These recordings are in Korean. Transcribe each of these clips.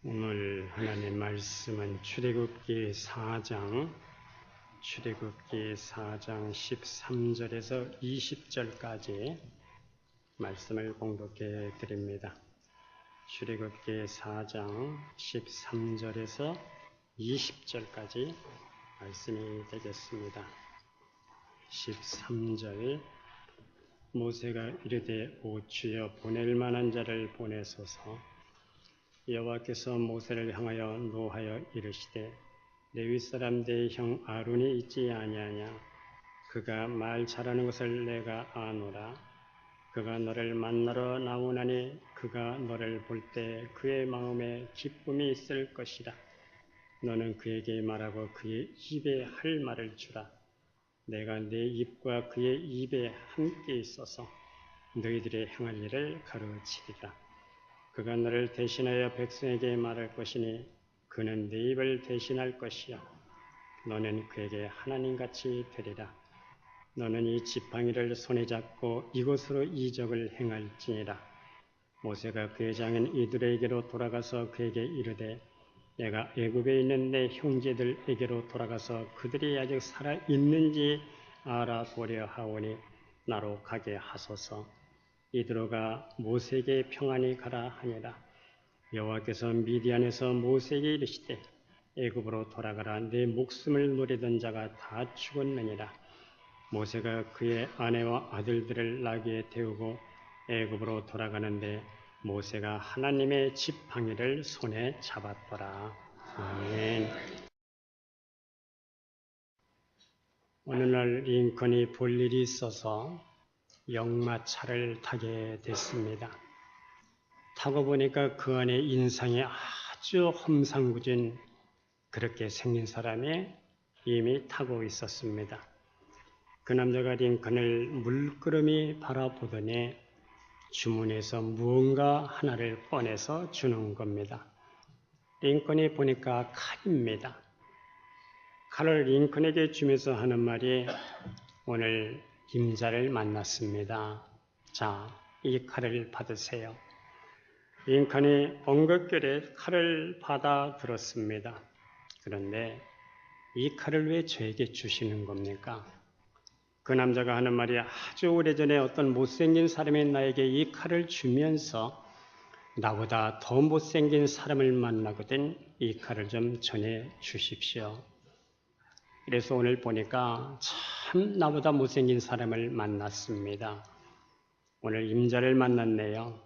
오늘 하나님 말씀은 출애굽기 4장 13절에서 20절까지 말씀을 공독해 드립니다. 출애굽기 4장 13절에서 20절까지 말씀이 되겠습니다. 13절 모세가 이르되 오 주여 보낼 만한 자를 보내소서. 여호와께서 모세를 향하여 노하여 이르시되 레위 사람 내 형 아론이 있지 아니하냐. 그가 말 잘하는 것을 내가 아노라. 그가 너를 만나러 나오나니 그가 너를 볼 때 그의 마음에 기쁨이 있을 것이라. 너는 그에게 말하고 그의 입에 할 말을 주라. 내가 내 입과 그의 입에 함께 있어서 너희들의 행할 일을 가르치리라. 그가 너를 대신하여 백성에게 말할 것이니 그는 네 입을 대신할 것이요 너는 그에게 하나님같이 되리라. 너는 이 지팡이를 손에 잡고 이곳으로 이적을 행할지니라. 모세가 그의 장인 이들에게로 돌아가서 그에게 이르되 내가 애굽에 있는 내 형제들에게로 돌아가서 그들이 아직 살아 있는지 알아보려 하오니 나로 가게 하소서. 이드로가 모세에게 평안히 가라 하니라. 여호와께서 미디안에서 모세에게 이르시되 애굽으로 돌아가라. 내 목숨을 노리던 자가 다 죽었느니라. 모세가 그의 아내와 아들들을 나귀에 태우고 애굽으로 돌아가는데 모세가 하나님의 지팡이를 손에 잡았더라. 아멘. 어느 날 링컨이 볼 일이 있어서 역마차를 타게 됐습니다. 타고 보니까 그 안에 인상이 아주 험상궂은 그렇게 생긴 사람이 이미 타고 있었습니다. 그 남자가 링컨을 물끄러미 바라보더니 주머니에서 무언가 하나를 꺼내서 주는 겁니다. 링컨이 보니까 칼입니다. 칼을 링컨에게 주면서 하는 말이 오늘 임자를 만났습니다. 자, 이 칼을 받으세요. 링컨이 엉겁결에 칼을 받아 들었습니다. 그런데 이 칼을 왜 저에게 주시는 겁니까? 그 남자가 하는 말이 아주 오래전에 어떤 못생긴 사람이 나에게 이 칼을 주면서 나보다 더 못생긴 사람을 만나거든 이 칼을 좀 전해 주십시오. 그래서 오늘 보니까 참 나보다 못생긴 사람을 만났습니다. 오늘 임자를 만났네요.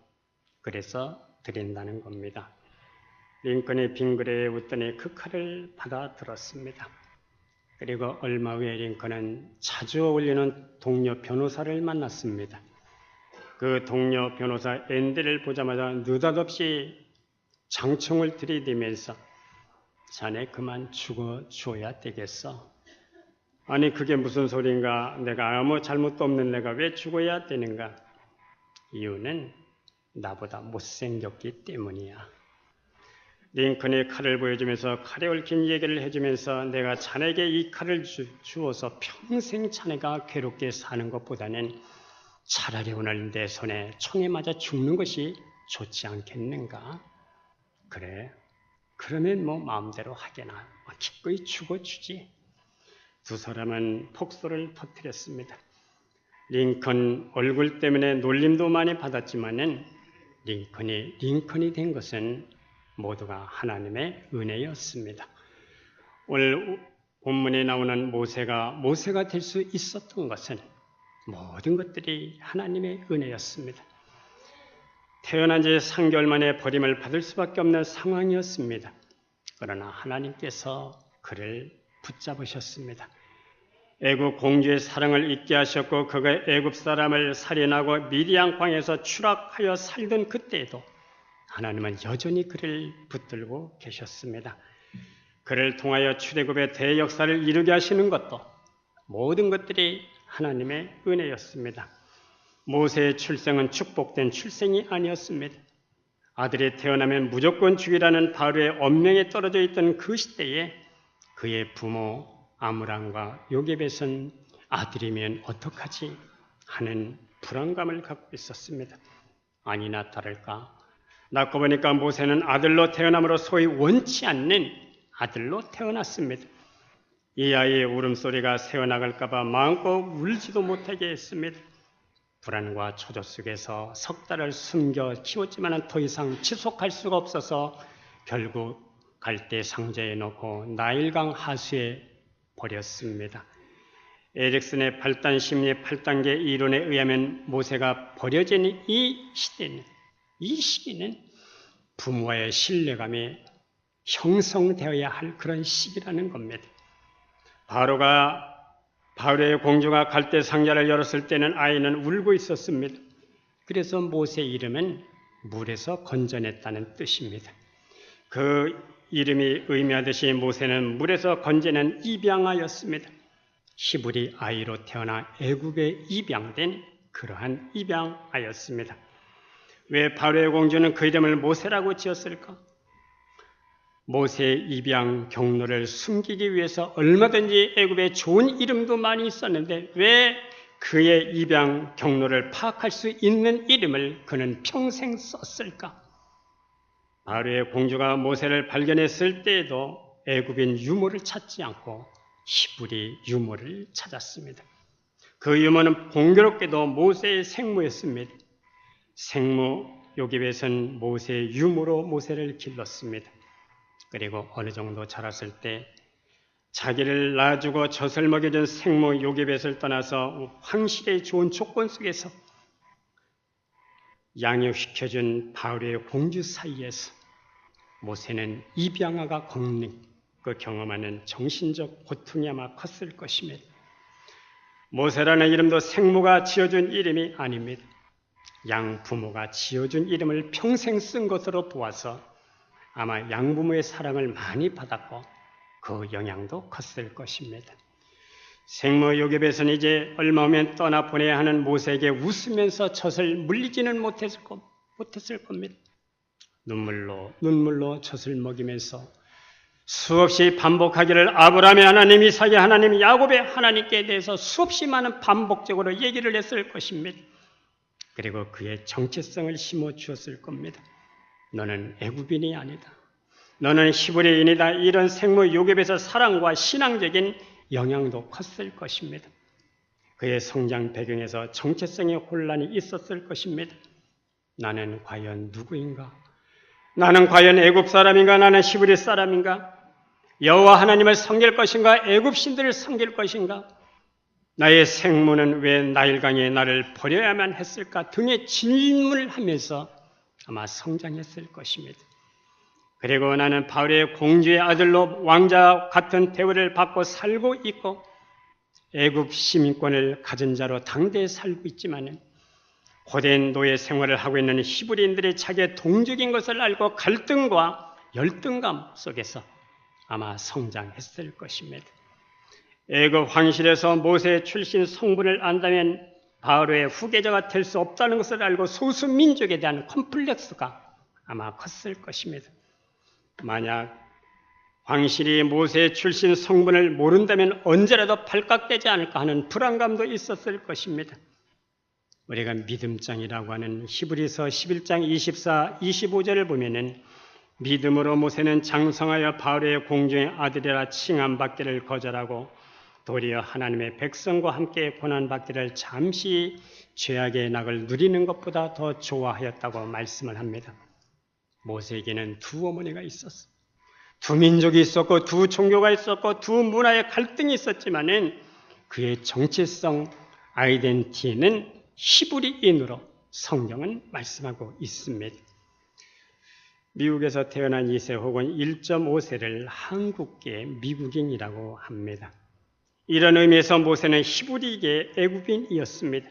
그래서 드린다는 겁니다. 링컨이 빙그레 웃더니 그 칼을 받아 들었습니다. 그리고 얼마 후에 링컨은 자주 어울리는 동료 변호사를 만났습니다. 그 동료 변호사 앤디를 보자마자 느닷없이 장총을 들이대면서 자네 그만 죽어줘야 되겠어. 아니 그게 무슨 소린가? 내가 아무 잘못도 없는 내가 왜 죽어야 되는가? 이유는 나보다 못생겼기 때문이야. 링컨이 칼을 보여주면서 칼에 얽힌 얘기를 해주면서 내가 자네에게 이 칼을 주어서 평생 자네가 괴롭게 사는 것보다는 차라리 오늘 내 손에 총에 맞아 죽는 것이 좋지 않겠는가? 그래, 그러면 뭐 마음대로 하게나 기꺼이 죽어주지. 두 사람은 폭소를 터뜨렸습니다. 링컨 얼굴 때문에 놀림도 많이 받았지만은 링컨이 된 것은 모두가 하나님의 은혜였습니다. 오늘 본문에 나오는 모세가 될 수 있었던 것은 모든 것들이 하나님의 은혜였습니다. 태어난 지 3개월 만에 버림을 받을 수밖에 없는 상황이었습니다. 그러나 하나님께서 그를 붙잡으셨습니다. 애굽 공주의 사랑을 잊게 하셨고 그가 애굽 사람을 살인하고 미디안 광에서 추락하여 살던 그때에도 하나님은 여전히 그를 붙들고 계셨습니다. 그를 통하여 출애굽의 대역사를 이루게 하시는 것도 모든 것들이 하나님의 은혜였습니다. 모세의 출생은 축복된 출생이 아니었습니다. 아들이 태어나면 무조건 죽이라는 바로의 엄명에 떨어져 있던 그 시대에 그의 부모 아므람과 요게벳은 아들이면 어떡하지 하는 불안감을 갖고 있었습니다. 아니나 다를까 낳고 보니까 모세는 아들로 태어남으로 소위 원치 않는 아들로 태어났습니다. 이 아이의 울음소리가 새어나갈까 봐 마음껏 울지도 못하게 했습니다. 불안과 초조 속에서 석 달을 숨겨 키웠지만 더 이상 지속할 수가 없어서 결국 갈대 상자에 넣고 나일강 하수에 버렸습니다. 에릭슨의 발단 심리의 8단계 이론에 의하면 모세가 버려진 이 시기는 부모와의 신뢰감이 형성되어야 할 그런 시기라는 겁니다. 바로의 공주가 갈대 상자를 열었을 때는 아이는 울고 있었습니다. 그래서 모세 이름은 물에서 건져냈다는 뜻입니다. 그 이름이 의미하듯이 모세는 물에서 건져낸 입양아였습니다. 히브리 아이로 태어나 애국에 입양된 그러한 입양아였습니다. 왜 바로의 공주는 그 이름을 모세라고 지었을까? 모세의 입양 경로를 숨기기 위해서 얼마든지 애굽에 좋은 이름도 많이 있었는데 왜 그의 입양 경로를 파악할 수 있는 이름을 그는 평생 썼을까? 바로의 공주가 모세를 발견했을 때에도 애굽인 유모를 찾지 않고 히브리 유모를 찾았습니다. 그 유모는 공교롭게도 모세의 생모였습니다. 생모 요셉은 모세의 유모로 모세를 길렀습니다. 그리고 어느 정도 자랐을 때 자기를 낳아주고 젖을 먹여준 생모 요셉을 떠나서 황실의 좋은 조건 속에서 양육시켜준 바로의 공주 사이에서 모세는 입양아가 걷는 그 경험하는 정신적 고통이 아마 컸을 것입니다. 모세라는 이름도 생모가 지어준 이름이 아닙니다. 양부모가 지어준 이름을 평생 쓴 것으로 보아서 아마 양부모의 사랑을 많이 받았고 그 영향도 컸을 것입니다. 생모 요셉에서는 이제 얼마 후면 떠나보내야 하는 모세에게 웃으면서 젖을 물리지는 못했을 겁니다. 눈물로 젖을 먹이면서 수없이 반복하기를 아브라함의 하나님, 이삭의 하나님, 야곱의 하나님께 대해서 수없이 많은 반복적으로 얘기를 했을 것입니다. 그리고 그의 정체성을 심어주었을 겁니다. 너는 애굽인이 아니다. 너는 히브리인이다. 이런 생모 요셉에서 사랑과 신앙적인 영향도 컸을 것입니다. 그의 성장 배경에서 정체성의 혼란이 있었을 것입니다. 나는 과연 누구인가? 나는 과연 애굽 사람인가? 나는 히브리 사람인가? 여호와 하나님을 섬길 것인가? 애굽 신들을 섬길 것인가? 나의 생모는 왜 나일강에 나를 버려야만 했을까? 등의 질문을 하면서 아마 성장했을 것입니다. 그리고 나는 바로의 공주의 아들로 왕자 같은 대우를 받고 살고 있고 애굽 시민권을 가진 자로 당대에 살고 있지만 고된 노예 생활을 하고 있는 히브리인들이 자기의 동족인 것을 알고 갈등과 열등감 속에서 아마 성장했을 것입니다. 애굽 황실에서 모세의 출신 성분을 안다면 바로의 후계자가 될 수 없다는 것을 알고 소수 민족에 대한 컴플렉스가 아마 컸을 것입니다. 만약 황실이 모세의 출신 성분을 모른다면 언제라도 발각되지 않을까 하는 불안감도 있었을 것입니다. 우리가 믿음장이라고 하는 히브리서 11장 24, 25절을 보면은 믿음으로 모세는 장성하여 바로의 공주의 아들이라 칭함받기를 거절하고 도리어 하나님의 백성과 함께 고난받기를 잠시 죄악의 낙을 누리는 것보다 더 좋아하였다고 말씀을 합니다. 모세에게는 두 어머니가 있었어. 두 민족이 있었고 두 종교가 있었고 두 문화의 갈등이 있었지만은 그의 정체성 아이덴티티는 히브리인으로 성경은 말씀하고 있습니다. 미국에서 태어난 2세 혹은 1.5세를 한국계 미국인이라고 합니다. 이런 의미에서 모세는 히브리계 애굽인이었습니다.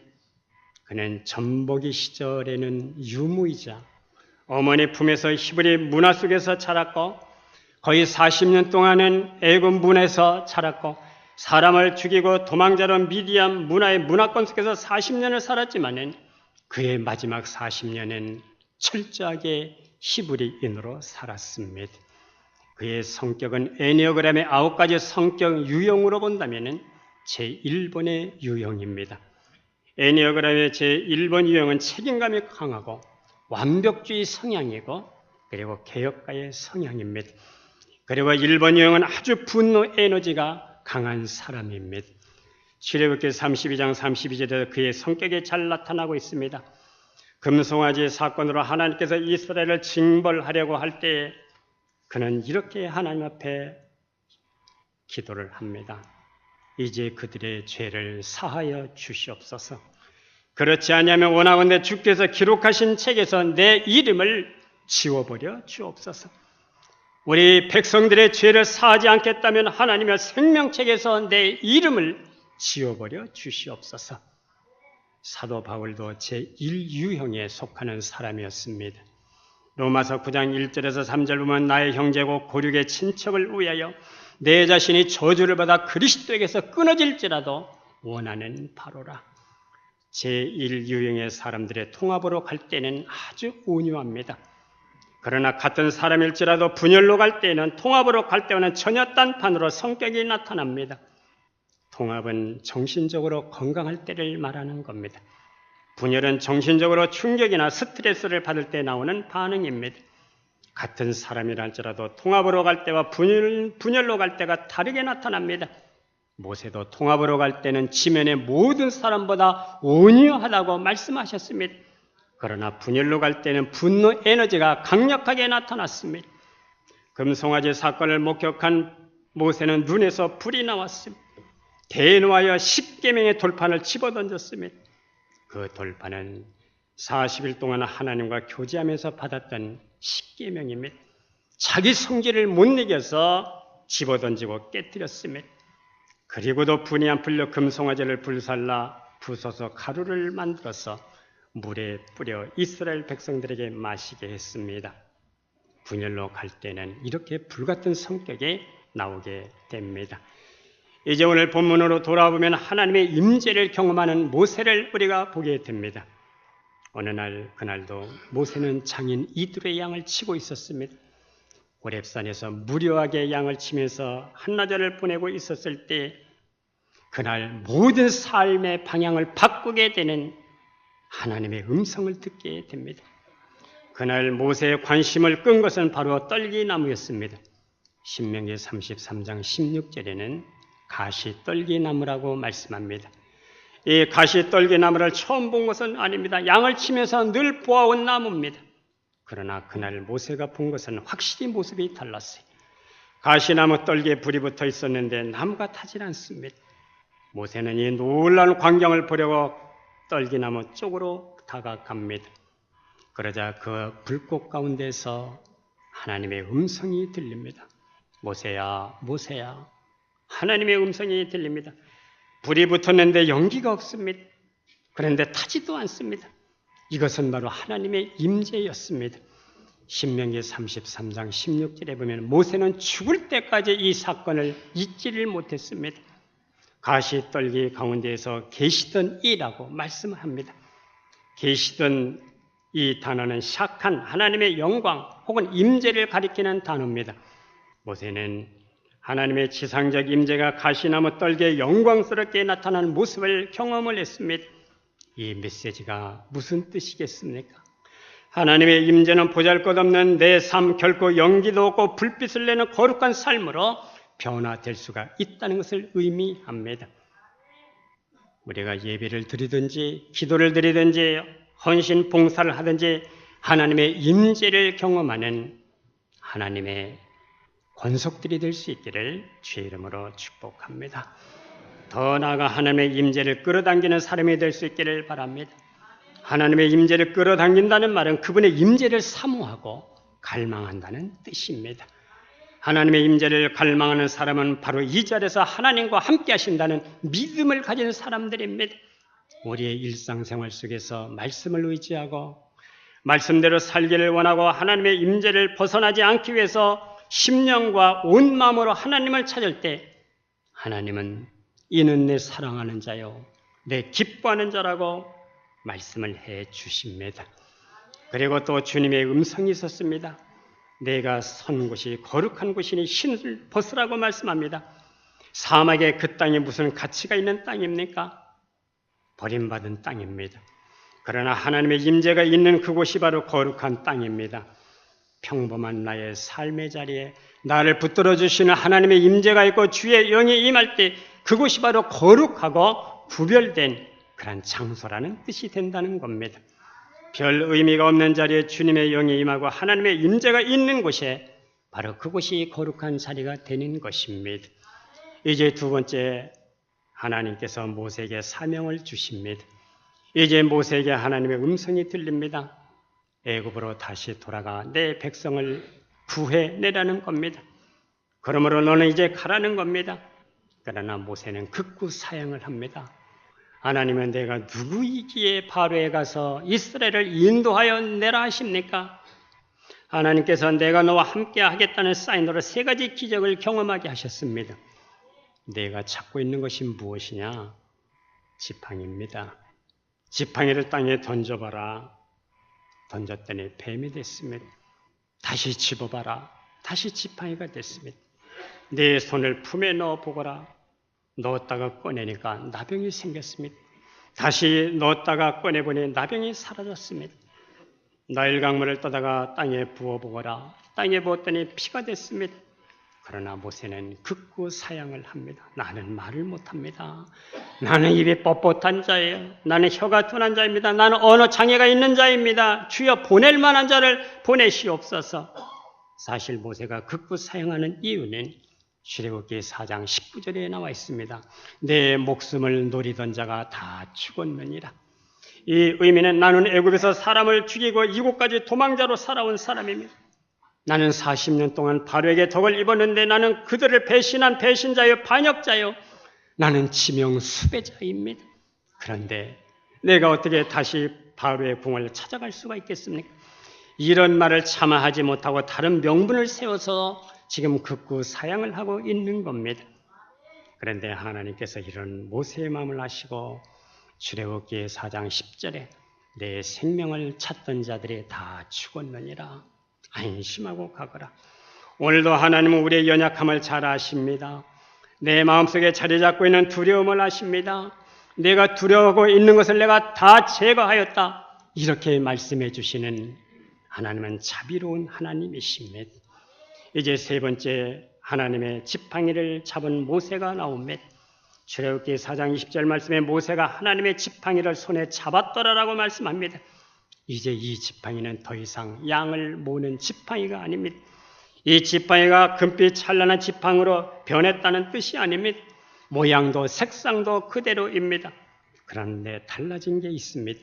그는 전보기 시절에는 유무이자 어머니 품에서 히브리 문화 속에서 자랐고 거의 40년 동안은 애굽 문에서 자랐고 사람을 죽이고 도망자로 미디안 문화의 문화권 속에서 40년을 살았지만은 그의 마지막 40년은 철저하게 히브리인으로 살았습니다. 그의 성격은 에니어그램의 9가지 성격 유형으로 본다면 제1번의 유형입니다. 에니어그램의 제1번 유형은 책임감이 강하고 완벽주의 성향이고 그리고 개혁가의 성향입니다. 그리고 1번 유형은 아주 분노 에너지가 강한 사람입니다. 출애굽기 32장 32절에서 그의 성격이 잘 나타나고 있습니다. 금송아지 사건으로 하나님께서 이스라엘을 징벌하려고 할 때에 그는 이렇게 하나님 앞에 기도를 합니다. 이제 그들의 죄를 사하여 주시옵소서. 그렇지 아니하면 원하건대 주께서 기록하신 책에서 내 이름을 지워버려 주옵소서. 우리 백성들의 죄를 사하지 않겠다면 하나님의 생명책에서 내 이름을 지워버려 주시옵소서. 사도 바울도 제1유형에 속하는 사람이었습니다. 로마서 9장 1절에서 3절 보면 나의 형제고 고륙의 친척을 위하여 내 자신이 저주를 받아 그리스도에게서 끊어질지라도 원하는 바로라. 제1유형의 사람들의 통합으로 갈 때는 아주 온유합니다. 그러나 같은 사람일지라도 분열로 갈 때는 통합으로 갈 때와는 전혀 딴판으로 성격이 나타납니다. 통합은 정신적으로 건강할 때를 말하는 겁니다. 분열은 정신적으로 충격이나 스트레스를 받을 때 나오는 반응입니다. 같은 사람이랄지라도 통합으로 갈 때와 분열로 갈 때가 다르게 나타납니다. 모세도 통합으로 갈 때는 지면의 모든 사람보다 온유하다고 말씀하셨습니다. 그러나 분열로 갈 때는 분노 에너지가 강력하게 나타났습니다. 금송아지 사건을 목격한 모세는 눈에서 불이 나왔습니다. 대노하여 10계명의 돌판을 집어던졌습니다. 그 돌판은 40일 동안 하나님과 교제하면서 받았던 10계명입니다. 자기 성질을 못 이겨서 집어던지고 깨뜨렸습니다. 그리고도 분이 안 풀려 금송아지를 불살라 부숴서 가루를 만들어서 물에 뿌려 이스라엘 백성들에게 마시게 했습니다. 분열로 갈 때는 이렇게 불같은 성격이 나오게 됩니다. 이제 오늘 본문으로 돌아보면 하나님의 임재를 경험하는 모세를 우리가 보게 됩니다. 어느 날 그날도 모세는 장인 이둘의 양을 치고 있었습니다. 호렙산에서 무료하게 양을 치면서 한나절을 보내고 있었을 때 그날 모든 삶의 방향을 바꾸게 되는 하나님의 음성을 듣게 됩니다. 그날 모세의 관심을 끈 것은 바로 떨기나무였습니다. 신명기 33장 16절에는 가시떨기나무라고 말씀합니다. 이 가시떨기나무를 처음 본 것은 아닙니다. 양을 치면서 늘 보아온 나무입니다. 그러나 그날 모세가 본 것은 확실히 모습이 달랐어요. 가시나무 떨기에 불이 붙어 있었는데 나무가 타질 않습니다. 모세는 이 놀라운 광경을 보려고 떨기나무 쪽으로 다가갑니다. 그러자 그 불꽃 가운데서 하나님의 음성이 들립니다. 모세야, 모세야. 하나님의 음성이 들립니다. 불이 붙었는데 연기가 없습니다. 그런데 타지도 않습니다. 이것은 바로 하나님의 임재였습니다. 신명기 33장 16절에 보면 모세는 죽을 때까지 이 사건을 잊지를 못했습니다. 가시떨기 가운데에서 계시던 이라고 말씀합니다. 계시던 이 단어는 샥한 하나님의 영광 혹은 임재를 가리키는 단어입니다. 모세는 하나님의 지상적 임재가 가시나무 떨기에 영광스럽게 나타나는 모습을 경험을 했습니다. 이 메시지가 무슨 뜻이겠습니까? 하나님의 임재는 보잘것없는 내 삶 결코 연기도 없고 불빛을 내는 거룩한 삶으로 변화될 수가 있다는 것을 의미합니다. 우리가 예배를 드리든지 기도를 드리든지 헌신 봉사를 하든지 하나님의 임재를 경험하는 하나님의 권속들이 될 수 있기를 주의 이름으로 축복합니다. 더 나아가 하나님의 임재를 끌어당기는 사람이 될 수 있기를 바랍니다. 하나님의 임재를 끌어당긴다는 말은 그분의 임재를 사모하고 갈망한다는 뜻입니다. 하나님의 임재를 갈망하는 사람은 바로 이 자리에서 하나님과 함께 하신다는 믿음을 가진 사람들입니다. 우리의 일상생활 속에서 말씀을 의지하고 말씀대로 살기를 원하고 하나님의 임재를 벗어나지 않기 위해서 심령과 온 마음으로 하나님을 찾을 때 하나님은 이는 내 사랑하는 자요 내 기뻐하는 자라고 말씀을 해 주십니다. 그리고 또 주님의 음성이 있었습니다. 내가 선 곳이 거룩한 곳이니 신을 벗으라고 말씀합니다. 사막에 그 땅이 무슨 가치가 있는 땅입니까? 버림받은 땅입니다. 그러나 하나님의 임재가 있는 그곳이 바로 거룩한 땅입니다. 평범한 나의 삶의 자리에 나를 붙들어 주시는 하나님의 임재가 있고 주의 영이 임할 때 그곳이 바로 거룩하고 구별된 그런 장소라는 뜻이 된다는 겁니다. 별 의미가 없는 자리에 주님의 영이 임하고 하나님의 임재가 있는 곳에 바로 그곳이 거룩한 자리가 되는 것입니다. 이제 두 번째, 하나님께서 모세에게 사명을 주십니다. 이제 모세에게 하나님의 음성이 들립니다. 애굽으로 다시 돌아가 내 백성을 구해내라는 겁니다. 그러므로 너는 이제 가라는 겁니다. 그러나 모세는 극구 사양을 합니다. 하나님은 내가 누구이기에 바로에 가서 이스라엘을 인도하여 내라 하십니까? 하나님께서 내가 너와 함께 하겠다는 사인으로 세 가지 기적을 경험하게 하셨습니다. 내가 찾고 있는 것이 무엇이냐? 지팡이입니다. 지팡이를 땅에 던져봐라. 던졌더니 뱀이 됐습니다. 다시 집어봐라. 다시 지팡이가 됐습니다. 내 손을 품에 넣어보거라. 넣었다가 꺼내니까 나병이 생겼습니다. 다시 넣었다가 꺼내보니 나병이 사라졌습니다. 나일강물을 떠다가 땅에 부어보거라. 땅에 부었더니 피가 됐습니다. 그러나 모세는 극구 사양을 합니다. 나는 말을 못합니다. 나는 입이 뻣뻣한 자예요. 나는 혀가 둔한 자입니다. 나는 언어 장애가 있는 자입니다. 주여 보낼 만한 자를 보내시옵소서. 사실 모세가 극구 사양하는 이유는 출애굽기 4장 19절에 나와 있습니다. 내 목숨을 노리던 자가 다 죽었느니라. 이 의미는 나는 애굽에서 사람을 죽이고 이곳까지 도망자로 살아온 사람입니다. 나는 40년 동안 바로에게 덕을 입었는데 나는 그들을 배신한 배신자요 반역자요. 나는 지명 수배자입니다. 그런데 내가 어떻게 다시 바로의 궁을 찾아갈 수가 있겠습니까? 이런 말을 차마 하지 못하고 다른 명분을 세워서 지금 극구 사양을 하고 있는 겁니다. 그런데 하나님께서 이런 모세의 마음을 아시고 출애굽기 4장 10절에 내 생명을 찾던 자들이 다 죽었느니라. 안심하고 가거라. 오늘도 하나님은 우리의 연약함을 잘 아십니다. 내 마음속에 자리 잡고 있는 두려움을 아십니다. 내가 두려워하고 있는 것을 내가 다 제거하였다. 이렇게 말씀해 주시는 하나님은 자비로운 하나님이십니다. 이제 세 번째, 하나님의 지팡이를 잡은 모세가 나옵니다. 출애굽기 4장 20절 말씀에 모세가 하나님의 지팡이를 손에 잡았더라라고 말씀합니다. 이제 이 지팡이는 더 이상 양을 모는 지팡이가 아닙니다. 이 지팡이가 금빛 찬란한 지팡이로 변했다는 뜻이 아닙니다. 모양도 색상도 그대로입니다. 그런데 달라진 게 있습니다.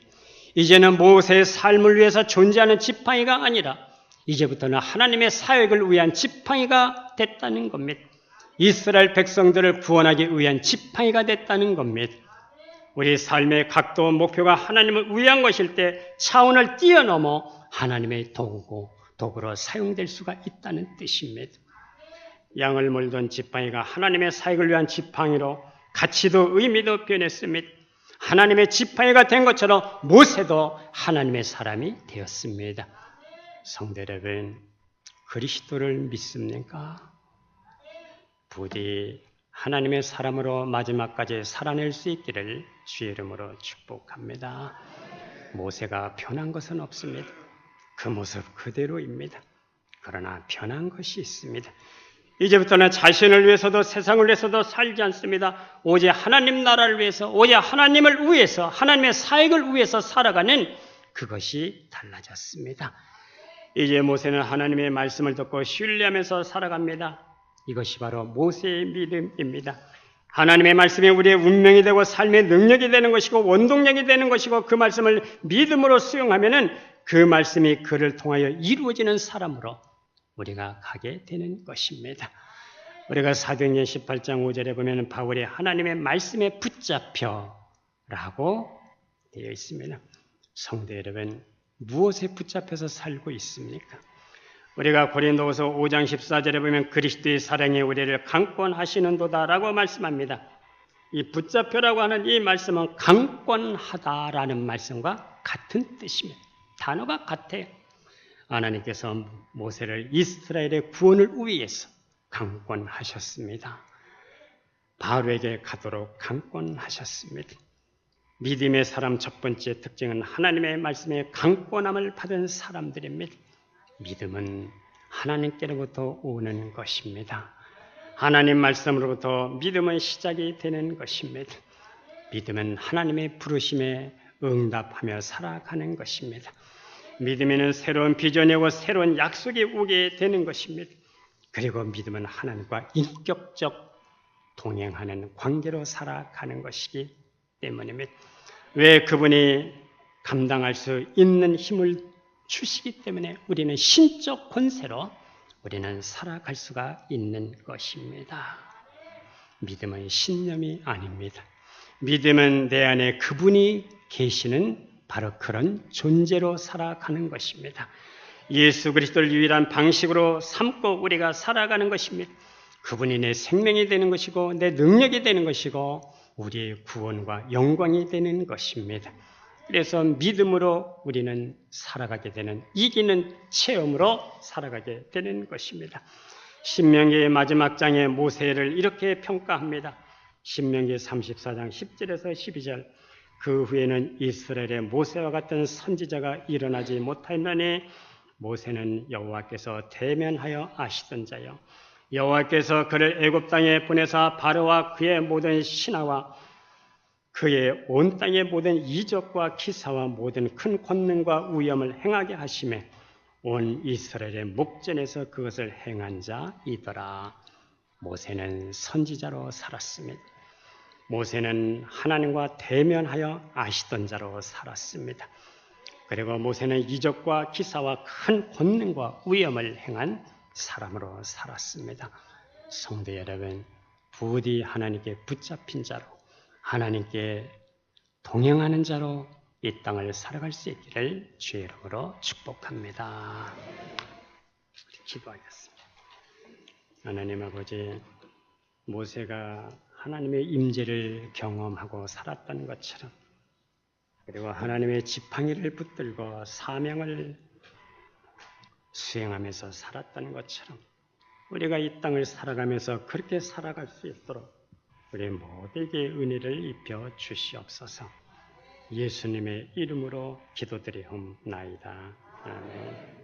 이제는 모세의 삶을 위해서 존재하는 지팡이가 아니라 이제부터는 하나님의 사역을 위한 지팡이가 됐다는 겁니다. 이스라엘 백성들을 구원하기 위한 지팡이가 됐다는 겁니다. 우리 삶의 각도, 목표가 하나님을 위한 것일 때 차원을 뛰어넘어 하나님의 도구로 사용될 수가 있다는 뜻입니다. 양을 몰던 지팡이가 하나님의 사역을 위한 지팡이로 가치도 의미도 변했습니다. 하나님의 지팡이가 된 것처럼 모세도 하나님의 사람이 되었습니다. 성도 여러분, 그리스도를 믿습니까? 부디 하나님의 사람으로 마지막까지 살아낼 수 있기를 주의 이름으로 축복합니다. 모세가 변한 것은 없습니다. 그 모습 그대로입니다. 그러나 변한 것이 있습니다. 이제부터는 자신을 위해서도 세상을 위해서도 살지 않습니다. 오직 하나님 나라를 위해서, 오직 하나님을 위해서, 하나님의 사역을 위해서 살아가는 그것이 달라졌습니다. 이제 모세는 하나님의 말씀을 듣고 신뢰하면서 살아갑니다. 이것이 바로 모세의 믿음입니다. 하나님의 말씀이 우리의 운명이 되고 삶의 능력이 되는 것이고 원동력이 되는 것이고 그 말씀을 믿음으로 수용하면은 그 말씀이 그를 통하여 이루어지는 사람으로 우리가 가게 되는 것입니다. 우리가 사도행전 18장 5절에 보면 바울이 하나님의 말씀에 붙잡혀라고 되어 있습니다. 성도 여러분, 무엇에 붙잡혀서 살고 있습니까? 우리가 고린도후서 5장 14절에 보면 그리스도의 사랑이 우리를 강권하시는도다라고 말씀합니다. 이 붙잡혀라고 하는 이 말씀은 강권하다라는 말씀과 같은 뜻입니다. 단어가 같아요. 하나님께서 모세를 이스라엘의 구원을 위해서 강권하셨습니다. 바로에게 가도록 강권하셨습니다. 믿음의 사람 첫 번째 특징은 하나님의 말씀에 강권함을 받은 사람들입니다. 믿음은 하나님께로부터 오는 것입니다. 하나님 말씀으로부터 믿음은 시작이 되는 것입니다. 믿음은 하나님의 부르심에 응답하며 살아가는 것입니다. 믿음에는 새로운 비전이 오고 새로운 약속이 오게 되는 것입니다. 그리고 믿음은 하나님과 인격적 동행하는 관계로 살아가는 것이기 때문입니다. 왜 그분이 감당할 수 있는 힘을 주시기 때문에 우리는 신적 권세로 우리는 살아갈 수가 있는 것입니다. 믿음은 신념이 아닙니다. 믿음은 내 안에 그분이 계시는 바로 그런 존재로 살아가는 것입니다. 예수 그리스도를 유일한 방식으로 삼고 우리가 살아가는 것입니다. 그분이 내 생명이 되는 것이고 내 능력이 되는 것이고 우리의 구원과 영광이 되는 것입니다. 그래서 믿음으로 우리는 살아가게 되는 이기는 체험으로 살아가게 되는 것입니다. 신명기의 마지막 장에 모세를 이렇게 평가합니다. 신명기 34장 10절에서 12절 그 후에는 이스라엘의 모세와 같은 선지자가 일어나지 못하였나니 모세는 여호와께서 대면하여 아시던 자요 여호와께서 그를 애굽 땅에 보내사 바로와 그의 모든 신하와 그의 온 땅의 모든 이적과 기사와 모든 큰 권능과 위엄을 행하게 하시매 온 이스라엘의 목전에서 그것을 행한 자이더라. 모세는 선지자로 살았습니다. 모세는 하나님과 대면하여 아시던 자로 살았습니다. 그리고 모세는 이적과 기사와 큰 권능과 위엄을 행한 사람으로 살았습니다. 성도 여러분, 부디 하나님께 붙잡힌 자로 하나님께 동행하는 자로 이 땅을 살아갈 수 있기를 주의 이름으로 축복합니다. 기도하겠습니다. 하나님 아버지, 모세가 하나님의 임재를 경험하고 살았던 것처럼 그리고 하나님의 지팡이를 붙들고 사명을 수행하면서 살았던 것처럼 우리가 이 땅을 살아가면서 그렇게 살아갈 수 있도록 우리 모두에게 은혜를 입혀 주시옵소서. 예수님의 이름으로 기도드리옵나이다. 아멘.